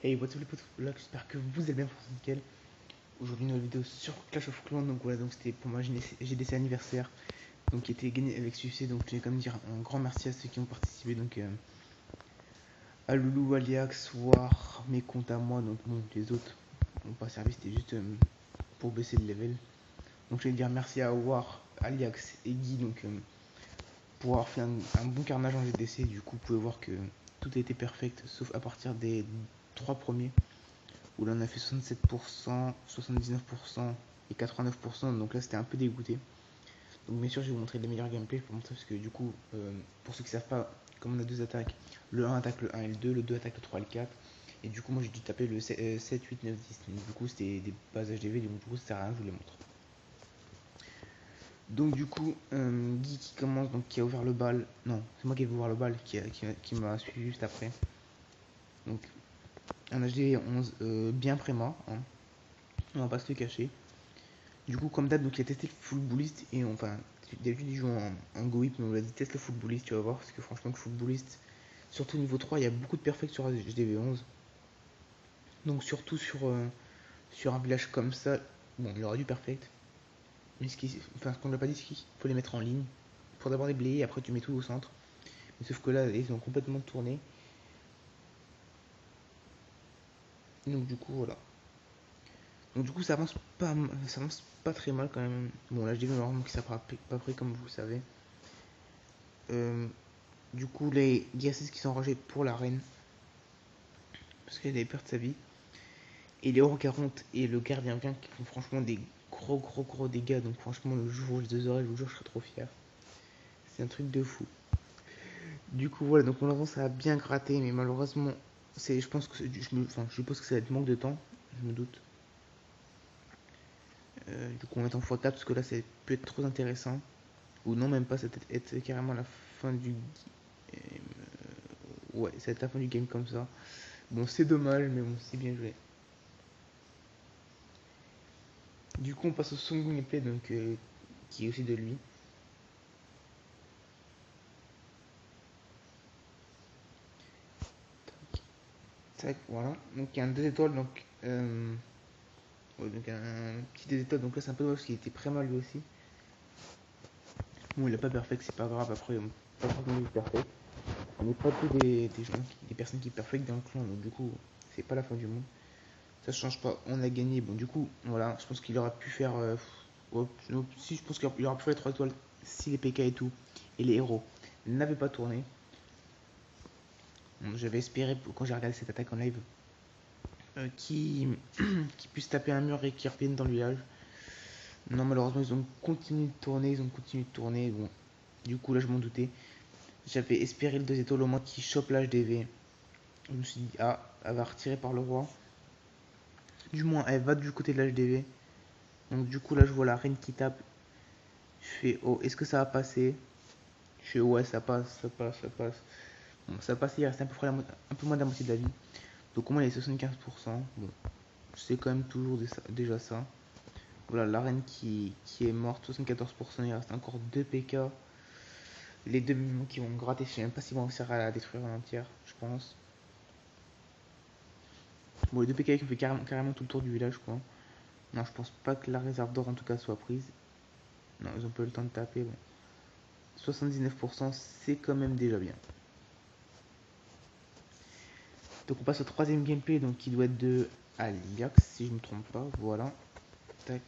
Hey, what's up les potes, là j'espère que vous allez bien, France nickel. Aujourd'hui une nouvelle vidéo sur Clash of Clans, donc voilà, donc c'était pour ma GDC anniversaire, donc qui a été gagné avec succès, donc je voulais quand même dire un grand merci à ceux qui ont participé, donc à Loulou, Aliax, War, mes comptes à moi, donc bon, les autres n'ont pas servi, c'était juste pour baisser le level. Donc je voulais dire merci à War, Aliax et Guy, donc pour avoir fait un bon carnage en GDC, du coup vous pouvez voir que tout a été perfect, sauf à partir des 3 premiers. Où là on a fait 67%, 79% et 89%, donc là c'était un peu dégoûté. Donc bien sûr je vais vous montrer les meilleurs gameplays pour montrer, parce que du coup, pour ceux qui savent pas, comme on a deux attaques, le 1 attaque le 1 et le 2, le 2 attaque le 3 et le 4, et du coup moi j'ai dû taper le 7, 8, 9, 10, donc du coup c'était des bases HDV, donc du coup ça sert à rien, je vous les montre. Donc du coup, Guy qui commence, donc qui a ouvert le bal, non c'est moi qui ai ouvert le bal, qui m'a suivi juste après. Donc un HDV 11 bien préma, hein, on va pas se le cacher. Du coup, comme d'hab, donc il a testé le full bullist et enfin, d'habitude il joue en go whip, mais on lui a dit teste le full bullist, tu vas voir, parce que franchement, le full bullist, surtout niveau 3, il y a beaucoup de perfect sur HDV11. Donc, surtout sur un village comme ça, bon, il aurait du perfect, mais ce qu'on lui a pas dit, c'est qu'il faut les mettre en ligne. Il faut d'abord les blayer, après tu mets tout au centre. Mais sauf que là, ils ont complètement tourné. Donc, du coup, voilà. Donc, du coup, ça avance pas très mal quand même. Bon, là, je dis normalement que ça pas prêt, comme vous le savez. Euh, Du coup, les Gyasses qui sont rangés pour la reine, parce qu'elle avait perdu sa vie. Et les Euro 40 et le gardien bien qui font franchement des gros dégâts. Donc franchement, le jour où je les aurai, je vous jure, je serai trop fier. C'est un truc de fou. Du coup, voilà, donc malheureusement, ça a bien gratté, mais malheureusement, je pense que je suppose que ça va être manque de temps, je me doute. Du coup, on va être en x4 parce que là, ça peut être trop intéressant. Ou non, même pas, ça peut être carrément la fin du game. Ouais, ça va être la fin du game comme ça. Bon, c'est dommage, mais bon, c'est bien joué. Du coup, on passe au second gameplay, donc, qui est aussi de lui. Tac, voilà. Donc, il y a un 2 étoiles, ouais, donc un petit 2 étoiles. Donc là, c'est un peu dommage parce qu'il était très mal lui aussi. Bon, il a pas perfect, c'est pas grave. Après, on pas forcément du perfect. On n'est pas tous des personnes qui perfect dans le clan, donc du coup, c'est pas la fin du monde. Ça change pas, on a gagné. Bon, du coup, voilà, je pense qu'il aurait pu faire. Si, je pense qu'il aurait pu faire les 3 étoiles si les PK et tout, et les héros n'avaient pas tourné. Bon, j'avais espéré, quand j'ai regardé cette attaque en live, qui puisse taper un mur et qui revienne dans le village. Non, malheureusement, ils ont continué de tourner, ils ont continué de tourner. Bon, du coup, là, je m'en doutais. J'avais espéré le 2 étoiles au moins qui chope l'HDV. Je me suis dit, ah, elle va retirer par le roi. Du moins, elle va du côté de l'HDV. Donc, du coup, là, je vois la reine qui tape. Je fais, oh, est-ce que ça va passer? Je fais, ouais, ça passe, ça passe, ça passe. Bon, ça passe, il reste à peu près un peu moins de la moitié de la vie. Donc, au moins, il est 75%. Bon, c'est quand même toujours déjà ça. Voilà, la reine qui est morte, 74%. Il reste encore 2 PK. Les deux minions qui vont me gratter, je sais même pas s'ils vont réussir à la détruire en entière, je pense. Bon, les deux PK qui ont fait carrément tout le tour du village, quoi. Non, je pense pas que la réserve d'or en tout cas soit prise. Non, ils ont pas eu le temps de taper. Bon. 79%, c'est quand même déjà bien. Donc on passe au troisième gameplay, donc qui doit être de Aliax, si je ne me trompe pas. Voilà. Tac.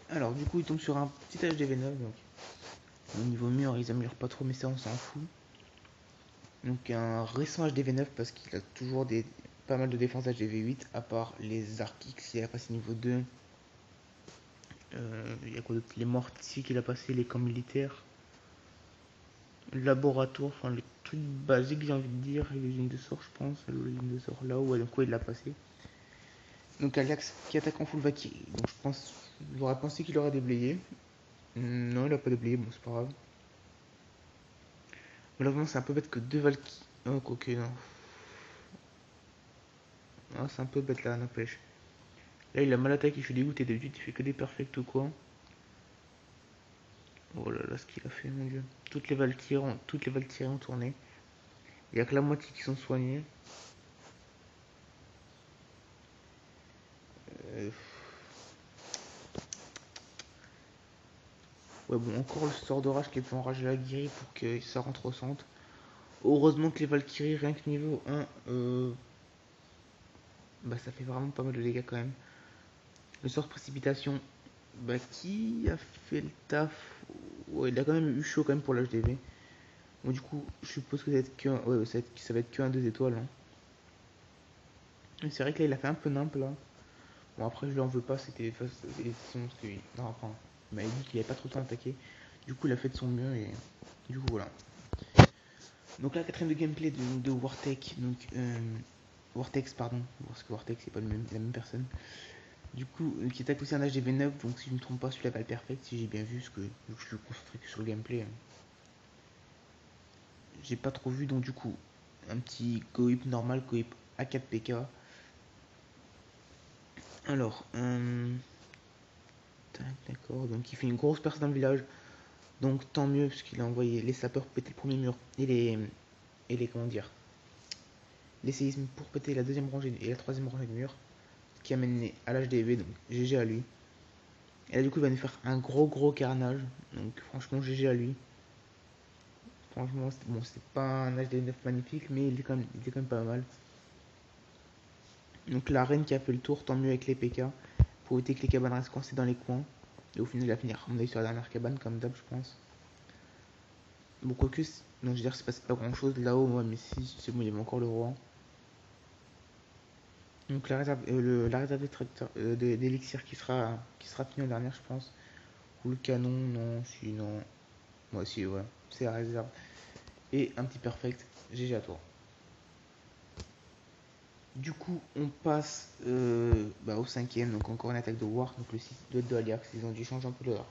Alors du coup, il tombe sur un petit HDV9, donc au niveau mur, ils améliorent pas trop, mais ça on s'en fout. Donc un récent HDV9 parce qu'il a toujours pas mal de défense HDV8, à part les Archix qu'il a passé niveau 2. Il y a quoi d'autre? Les mortiers qu'il a passé, les camps militaires, le laboratoire, enfin les trucs basiques, j'ai envie de dire, et les lignes de sort, je pense, les lignes de sort là où donc quoi il l'a passé. Donc Aliax qui attaque en full Valkyrie, donc je pense, j'aurais pensé qu'il aurait déblayé. Non, il a pas déblayé, bon c'est pas grave. Malheureusement c'est un peu bête que deux Valkyries. Oh, ok, non. Ah, c'est un peu bête là, n'empêche. Là il a mal attaqué, je suis dégoûté, d'habitude il fait que des perfects ou quoi. Oh là là, ce qu'il a fait, mon dieu. Toutes les Valkyries ont tourné. Il n'y a que la moitié qui sont soignées. Euh, Ouais, bon, encore le sort d'orage qui peut enrager la guérie pour que ça rentre au centre. Heureusement que les Valkyries, rien que niveau 1, bah ça fait vraiment pas mal de dégâts quand même. Le sort de précipitation, bah qui a fait le taf? Ouais, il a quand même eu chaud quand même pour l'HDV. Bon, du coup, je suppose que ça va être que, ouais, ça va être que un 2 étoiles. Hein. C'est vrai que là, il a fait un peu nimp là. Bon, après, je lui en veux pas, c'était son. Parce que, non, enfin, il m'avait dit qu'il avait pas trop le temps d'attaquer. Du coup, il a fait de son mieux et du coup, voilà. Donc là, quatrième de gameplay de Wartech, donc Wartex, pardon, parce que Wartex c'est pas la même personne. Du coup, qui attaque aussi un HDV9, donc si je ne me trompe pas, celui-là va le perfect, si j'ai bien vu, parce que je suis concentré que sur le gameplay. J'ai pas trop vu, donc du coup, un petit Gohip normal, Gohip A4 PK. Alors, d'accord, donc il fait une grosse percée dans le village, donc tant mieux, parce qu'il a envoyé les sapeurs péter le premier mur et les comment dire, les séismes pour péter la deuxième rangée et la troisième rangée de murs, qui a mené à l'HDV, donc GG à lui. Et là, du coup, il va nous faire un gros carnage, donc franchement, GG à lui. Franchement, bon, c'est pas un HDV9 magnifique, mais il est quand même pas mal. Donc la reine qui a fait le tour, tant mieux avec les PK, pour éviter que les cabanes restent coincées dans les coins. Et au final, il va finir, on est sur la dernière cabane, comme d'hab, je pense. Bon, quoique, non, je veux dire, c'est pas grand chose là-haut, moi, mais si, c'est bon, il y avait encore le roi. Donc la réserve d'élixir qui sera finie en dernière, je pense. Ou le canon, non, si, non. Moi aussi, ouais, c'est la réserve. Et un petit perfect, GG à toi. Du coup, on passe au cinquième, donc encore une attaque de War, donc le 6 de Aliax, ils ont dû changer un peu leur...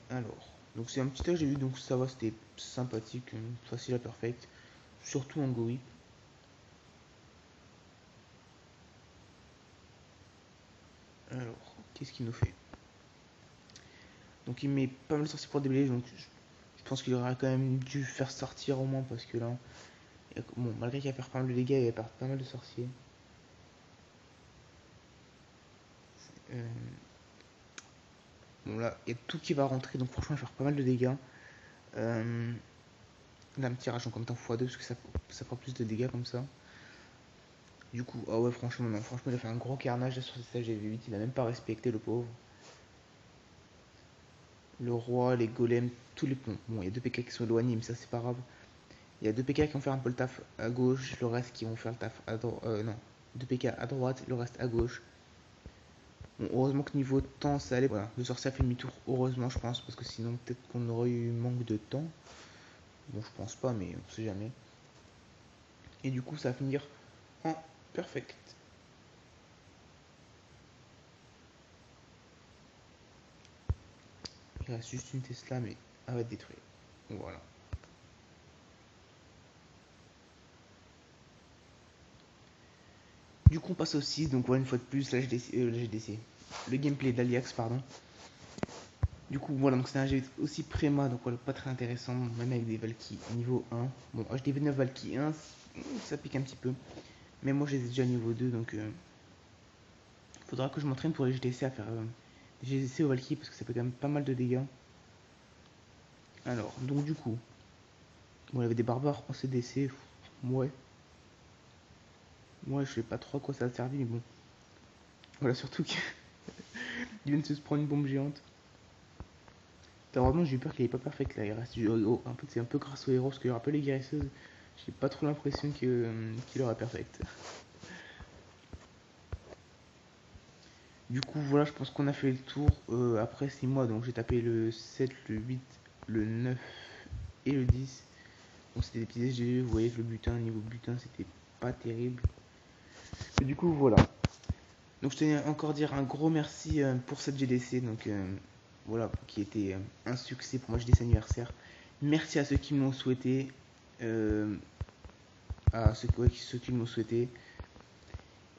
alors, donc c'est un petit tag j'ai vu, donc ça va, c'était sympathique, facile à perfect, surtout en Gohip. Alors, qu'est-ce qu'il nous fait? Donc il met pas mal de sorciers pour déblayer, donc je pense qu'il aurait quand même dû faire sortir au moins, parce que là, bon, malgré qu'il va faire pas mal de dégâts, il va perdre pas mal de sorciers. Euh, bon là, il y a tout qui va rentrer, donc franchement, il va faire pas mal de dégâts. Là, un petit rage en même temps x2, parce que ça fera plus de dégâts comme ça. Du coup, ah ouais, franchement, non, franchement, il a fait un gros carnage là, sur ce stage GV8, il a même pas respecté le pauvre. Le roi, les golems, tous les ponts. Bon, il y a deux PK qui sont éloignés, mais ça c'est pas grave. Il y a deux PK qui vont faire un peu le taf à gauche, le reste qui vont faire le taf à droite. Non, deux PK à droite, le reste à gauche. Bon, heureusement que niveau temps ça allait. Voilà, le sorcier a fait demi-tour, heureusement, je pense, parce que sinon peut-être qu'on aurait eu manque de temps. Bon, je pense pas, mais on sait jamais. Et du coup, ça va finir en perfect. Il reste juste une Tesla, mais elle va être détruite. Voilà. Du coup, on passe au 6, donc voilà, une fois de plus, la GDC, le gameplay d'Aliax, pardon. Du coup, voilà, donc c'est un jeu aussi préma, donc voilà, pas très intéressant, même avec des Valky niveau 1. Bon, HDV9 Valky 1, ça pique un petit peu. Mais moi, j'ai déjà niveau 2, donc faudra que je m'entraîne pour les GDC à faire des GDC au Valky, parce que ça fait quand même pas mal de dégâts. Alors, donc du coup, bon, il y avait des barbares en CDC, ouais. Moi, je sais pas trop à quoi ça a servi, mais bon. Voilà, surtout qu'il vient de se prendre une bombe géante. Heureusement, j'ai eu peur qu'il ait pas perfect là. Il reste un peu, c'est un peu grâce au héros, parce qu'il rappelle les guérisseuses. J'ai pas trop l'impression qu'il aura perfect. Du coup, voilà, je pense qu'on a fait le tour. Après 6 mois, donc j'ai tapé le 7, le 8, le 9 et le 10. Donc c'était des petits SG. Vous voyez que le butin, niveau butin, c'était pas terrible. Et du coup, voilà. Donc je tenais encore à dire un gros merci pour cette GDC. Donc voilà, qui était un succès pour moi GDC anniversaire. Merci à ceux qui m'ont souhaité. À ceux qui m'ont souhaité.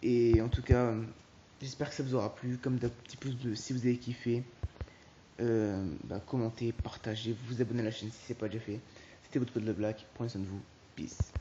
Et en tout cas, J'espère que ça vous aura plu. Comme d'hab, petit pouce bleu si vous avez kiffé. Commentez, partagez, vous abonnez à la chaîne si ce n'est pas déjà fait. C'était votre pote Le Black. Prenez soin de vous. Peace.